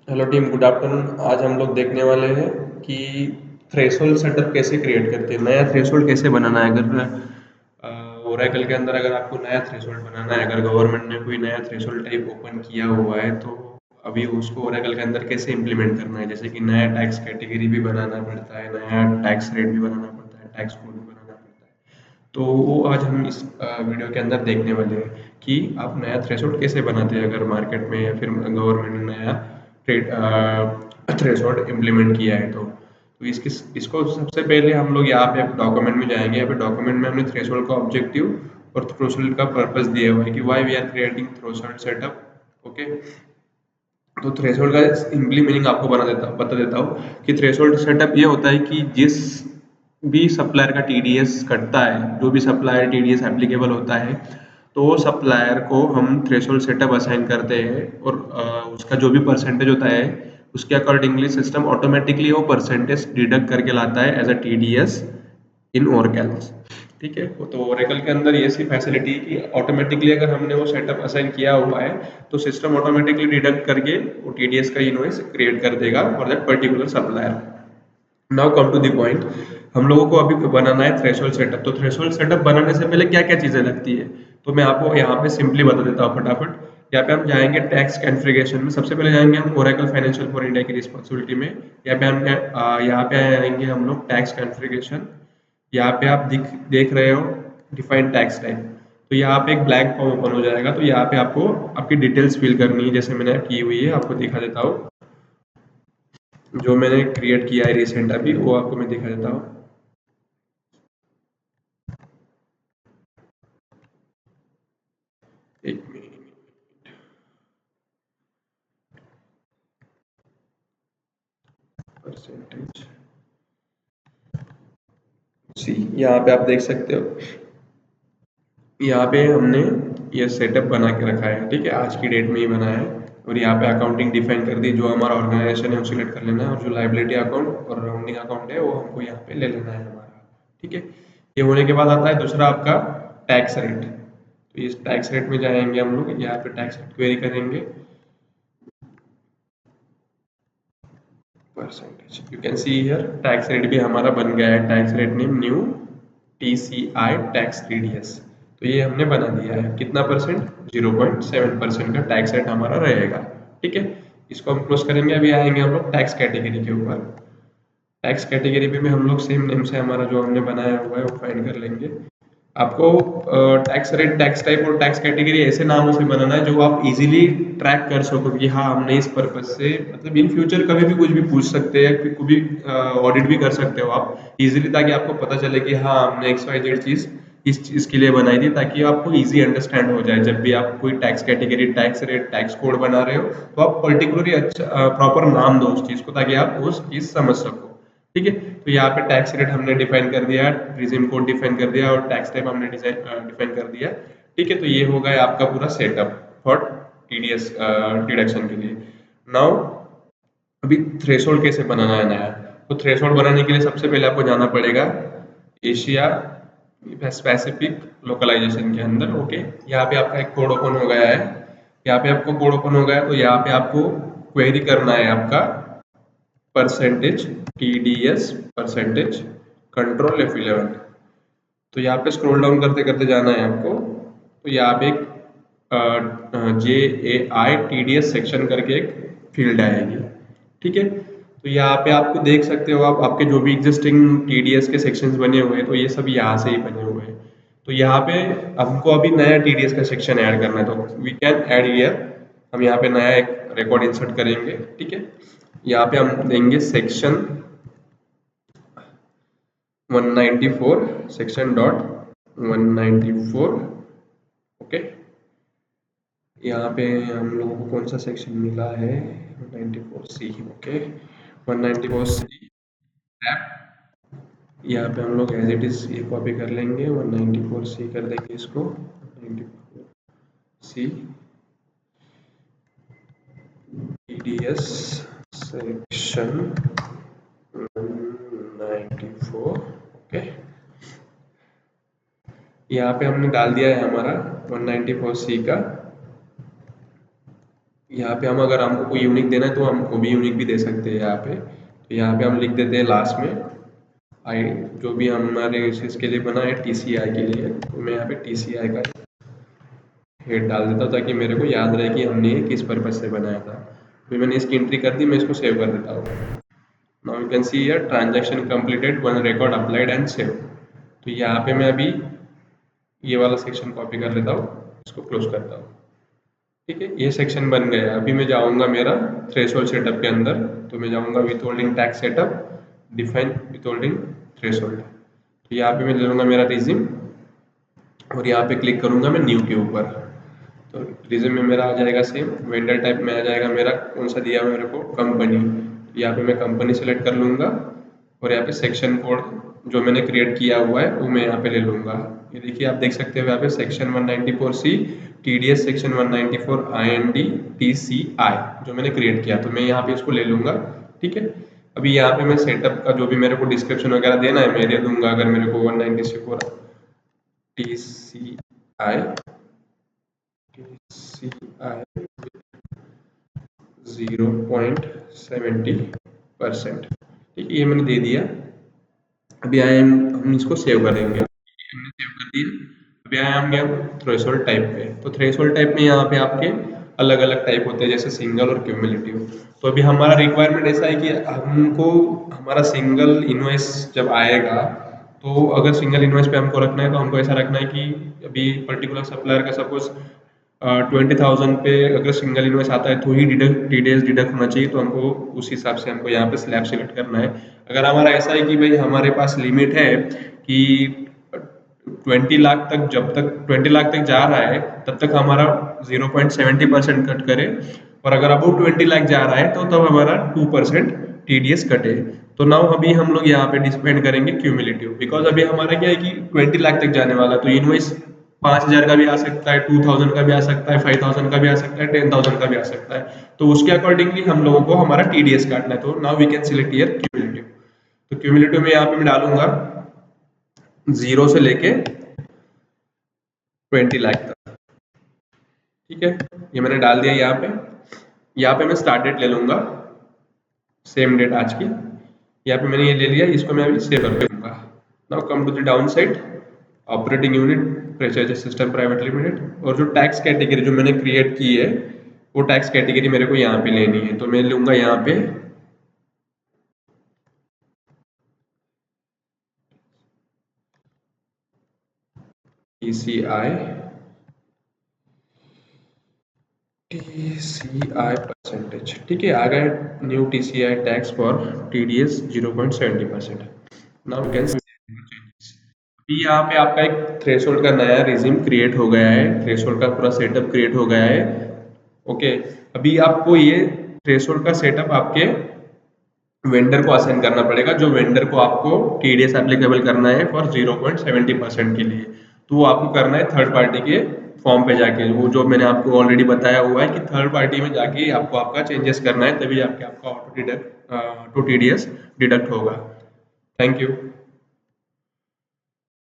Hello team, good afternoon. आज हम लोग देखने वाले हैं कि थ्रेशोल्ड सेटअप कैसे क्रिएट करते हैं, नया थ्रेशोल्ड कैसे बनाना है। अगर ओरेकल के अंदर अगर आपको नया थ्रेशोल्ड बनाना है, अगर गवर्नमेंट ने कोई नया थ्रेशोल्ड टाइप ओपन किया हुआ है, तो अभी उसको ओरेकल के अंदर कैसे इम्प्लीमेंट करना है। जैसे कि नया टैक्स कैटेगरी भी बनाना पड़ता है, नया टैक्स रेट भी बनाना पड़ता है, टैक्स कोड भी बनाना पड़ता है। तो वो आज हम इस वीडियो के अंदर देखने वाले हैं कि आप नया थ्रेशोल्ड कैसे बनाते हैं, अगर मार्केट में या फिर गवर्नमेंट ने नया थ्रेशोल्ड इम्प्लीमेंट किया है। तो इसको सबसे पहले हम लोग यहाँ पे डॉक्यूमेंट में जाएंगे। यहाँ पे डॉक्यूमेंट में हमने थ्रेशोल्ड का ऑब्जेक्टिव और थ्रेशोल्ड का पर्पस दिया हुआ है कि why we are creating threshold setup. Okay, तो थ्रेशोल्ड का सिंपली मीनिंग आपको बता देता हूँ कि थ्रेशोल्ड सेटअप ये होता है कि जिस भी सप्लायर का टीडीएस कटता है, जो भी सप्लायर टीडीएस एप्लीकेबल होता है, तो वो सप्लायर को हम थ्रेशोल्ड सेटअप असाइन करते हैं और उसका जो भी परसेंटेज होता है उसके अकॉर्डिंगली सिस्टम ऑटोमेटिकली वो परसेंटेज डिडक्ट करके लाता है एज अ टीडीएस इन ओरकल्स। ठीक है, तो ओरेकल के अंदर ये सी फैसिलिटी कि ऑटोमेटिकली अगर हमने वो सेटअप असाइन किया हुआ है तो सिस्टम ऑटोमेटिकली डिडक्ट करके वो टीडीएस का इनवॉइस क्रिएट कर देगा for that particular supplier. Now come to the point, हम लोगों को अभी बनाना है थ्रेशोल्ड सेटअप। तो थ्रेशोल्ड सेटअप बनाने से पहले क्या क्या चीज़ें लगती है, तो मैं आपको यहाँ पे सिंपली बता देता हूँ फटाफट। यहाँ पे हम जाएंगे टैक्स कॉन्फ़िगरेशन में, सबसे पहले जाएंगे हम ओरेकल फाइनेंशियल फॉर इंडिया की रिस्पॉन्सिबिलिटी में। यहाँ पे हम यहाँ पे आएंगे हम लोग टैक्स कॉन्फ़िगरेशन। यहाँ पे आप देख रहे हो डिफाइंड टैक्स टाइप। तो यहाँ पे एक ब्लैंक फॉर्म ओपन हो जाएगा, तो यहाँ पे आपको आपकी डिटेल्स फिल करनी है, जैसे मैंने की हुई है आपको दिखा देता हूँ। जो मैंने क्रिएट किया है रिसेंट अभी, वो आपको मैं दिखा देता हूँ। एक मिनट, परसेंटेज सी, यहाँ पे आप देख सकते हो। यहाँ पे हमने ये सेटअप बना के रखा है, ठीक है, आज की डेट में ही बनाया है। और यहाँ पे अकाउंटिंग डिफाइन कर दी, जो हमारा ऑर्गेनाइजेशन है वो सिलेक्ट कर लेना है, और जो लाइबिलिटी अकाउंट और राउंडिंग अकाउंट है वो हमको यहाँ पे ले लेना है हमारा। ठीक है, ये होने के बाद आता है दूसरा आपका टैक्स रेट। तो इस टैक्स रेट में जाएंगे हम लोग, यहाँ पे टैक्स रेट क्वेरी करेंगे। Percentage you can see here, tax rate भी हमारा बन गया है, tax rate name new TCI tax TDS। तो ये हमने बना दिया है, कितना परसेंट, 0.7% का टैक्स रेट हमारा रहेगा। ठीक है, इसको हम क्लोज करेंगे। अभी आएंगे हम लोग टैक्स कैटेगरी के ऊपर। टैक्स कैटेगरी में भी हम लोग सेम नेम से हमारा जो हमने बनाया हुआ है वो फाइंड कर लेंगे। आपको टैक्स रेट, टैक्स टाइप और टैक्स कैटेगरी ऐसे नामों से बनाना है जो आप इजीली ट्रैक कर सको कि हाँ हमने इस पर्पज से, मतलब इन फ्यूचर कभी भी कुछ भी पूछ सकते हैं, कुछ भी ऑडिट भी कर सकते हो आप इजीली, ताकि आपको पता चले कि हाँ हमने एक्स वाई जेड चीज़ इस चीज़ के लिए बनाई थी, ताकि आपको इजी अंडरस्टैंड हो जाए। जब भी आप कोई tax category, tax rate, tax code बना रहे हो, तो आप पर्टिकुलरली अच्छा प्रॉपर नाम दो उस चीज़ को, ताकि आप उस चीज़ समझ सको। ठीक है, तो यहाँ पे टैक्स रेट हमने डिफाइन कर दिया, रिजिम कोड डिफाइन कर दिया, और टैक्स टाइप हमने डिफाइन कर दिया। ठीक है, तो ये हो गया आपका पूरा सेटअप फॉर टीडीएस डिडक्शन के लिए। नाउ अभी थ्रेशोल्ड कैसे बनाना है नया। तो थ्रेशोल्ड बनाने के लिए सबसे पहले आपको जाना पड़ेगा एशिया स्पेसिफिक लोकलाइजेशन के अंदर। ओके, यहाँ पे आपका एक कोड ओपन हो गया है। यहाँ पे आपको कोड ओपन हो गया है, तो यहाँ पे आपको क्वेरी करना है आपका percentage TDS percentage control F11। तो यहाँ पे स्क्रॉल डाउन करते करते जाना है आपको। तो यहाँ पे एक JAI TDS सेक्शन करके एक फील्ड आएगी। ठीक है, तो यहाँ पे आपको देख सकते हो आप, आपके जो भी एग्जिस्टिंग TDS के सेक्शंस बने हुए हैं, तो ये सब यहाँ से ही बने हुए हैं। तो यहाँ पे हमको अभी नया TDS का सेक्शन ऐड करना है, तो वी कैन ऐड हियर। हम यहाँ पे नया एक रिकॉर्ड इंसर्ट करेंगे। ठीक है, यहाँ पे हम देंगे सेक्शन 194 सेक्शन डॉट 194। ओके, यहाँ पे हम लोगों को कौन सा सेक्शन मिला है, 194C। Okay, 194C app. यहाँ पे हम लोग एज इट इज ये कॉपी कर लेंगे, 194C कर देंगे इसको, 194C TDS सेक्शन 194। ओके, यहाँ पे हमने डाल दिया है हमारा 194C का यहाँ पे हम अगर हमको कोई यूनिक देना है तो हम वो भी यूनिक भी दे सकते हैं यहाँ पे। तो यहाँ पे हम लिख देते हैं लास्ट में आई, जो भी हमारे इसके लिए बना है TCI के लिए, तो मैं यहाँ पे TCI का हेड डाल देता हूँ ताकि मेरे को याद रहे कि हमने ये किस पर्पज से बनाया था। फिर मैंने इसकी एंट्री कर दी, मैं इसको सेव कर देता हूँ। Now you can see here transaction completed, one record applied and save. तो यहाँ पे मैं अभी ये वाला सेक्शन कॉपी कर लेता हूँ, इसको क्लोज करता हूँ। ठीक है, ये सेक्शन बन गया। अभी मैं जाऊँगा मेरा थ्रेशोल्ड सेटअप के अंदर, तो मैं जाऊँगा विथहोल्डिंग टैक्स सेटअप, डिफाइन विथहोल्डिंग थ्रेशोल्ड। तो यहाँ पे मैं ले लूँगा मेरा रिज्यूम और यहाँ पे क्लिक करूँगा मैं न्यू के ऊपर। तो रिज्यूम में मेरा आ जाएगा सेम, वेंडर टाइप में आ जाएगा मेरा कौन सा दिया मेरे को, कंपनी। तो यहाँ पे मैं कंपनी सेलेक्ट कर लूँगा और यहाँ पे सेक्शन कोड जो मैंने क्रिएट किया हुआ है वो मैं यहाँ पे ले लूँगा। ये देखिए, आप देख सकते हो यहाँ पे section 194C TDS, section 194 IND TCI जो मैंने क्रिएट किया, तो मैं यहाँ पे इसको ले लूँगा। ठीक है, अभी यहाँ पे मैं सेटअप का जो भी मेरे को डिस्क्रिप्शन वगैरह देना है मैं दे दूंगा। अगर मेरे को 194 TCI 0.70%, ठीक है, ये मैंने दे दिया। अभी हम इसको सेव करेंगे, हमने सेव कर दिया। अभी हम गए थ्रेशोल्ड टाइप पे। तो थ्रेशोल्ड टाइप में यहाँ पे आपके अलग अलग टाइप होते हैं, जैसे सिंगल और क्यूमुलेटिव। तो अभी हमारा रिक्वायरमेंट ऐसा है कि हमको हमारा सिंगल इनवॉइस जब आएगा, तो अगर सिंगल इनवॉइस पे हमको रखना है तो हमको ऐसा रखना है कि अभी पर्टिकुलर सप्लायर का सपोज 20,000 पे अगर सिंगल इनवॉइस आता है तो ही TDS डिडक्ट होना चाहिए। तो हमको उस हिसाब से हमको यहाँ पे स्लैब सेलेक्ट करना है। अगर हमारा ऐसा है कि भाई हमारे पास लिमिट है कि 20 लाख तक, जब तक 20 लाख तक जा रहा है तब तक हमारा 0.70% कट करे, और अगर अबाउट 20 लाख जा रहा है तो तब हमारा 2% TDS कटे। तो नाउ अभी हम लोग यहाँ पे डिपेंड करेंगे क्यूमुलेटिव, बिकॉज अभी हमारा क्या है कि 20 लाख तक जाने वाला, तो इनवॉइस 5,000 का भी आ सकता है, 2,000 का भी आ सकता है, 5,000 का भी आ सकता है, 10,000 का भी आ सकता है। तो उसके अकॉर्डिंगली हम लोगों को हमारा TDS काटना है। तो now we can select here cumulative. तो क्यूमुलेटिव में यहाँ पे मैं डालूंगा 0 से लेके 20 लाख तक। ठीक है, ये मैंने डाल दिया यहाँ पे। यहाँ पे मैं स्टार्ट डेट ले लूंगा, सेम डेट आज की। यहाँ पे मैंने ये ले लिया, इसको मैं अभी सेव कर दूंगा। Now come to the down side, operating unit pressure system private limited, और जो टैक्स कैटेगरी जो मैंने क्रिएट की है वो टैक्स कैटेगरी मेरे को यहाँ पे लेनी है। तो मैं लूंगा यहाँ पे TCI परसेंटेज। ठीक है, आ गया new TCI tax for TDS 0.70%। Now can अभी यहाँ पे आपका एक थ्रेशोल्ड का नया रिज्यूम क्रिएट हो गया है, थ्रेशोल्ड का पूरा सेटअप क्रिएट हो गया है। ओके, अभी आपको ये थ्रेशोल्ड का सेटअप आपके वेंडर को असाइन करना पड़ेगा, जो वेंडर को आपको TDS एप्लीकेबल करना है फॉर 0.70% के लिए। तो वो आपको करना है थर्ड पार्टी के फॉर्म पे जाके, वो जो मैंने आपको ऑलरेडी बताया हुआ है कि थर्ड पार्टी में जाके आपको आपका चेंजेस करना है, तभी आपके आपका auto deduct to TDS deduct होगा। Thank you.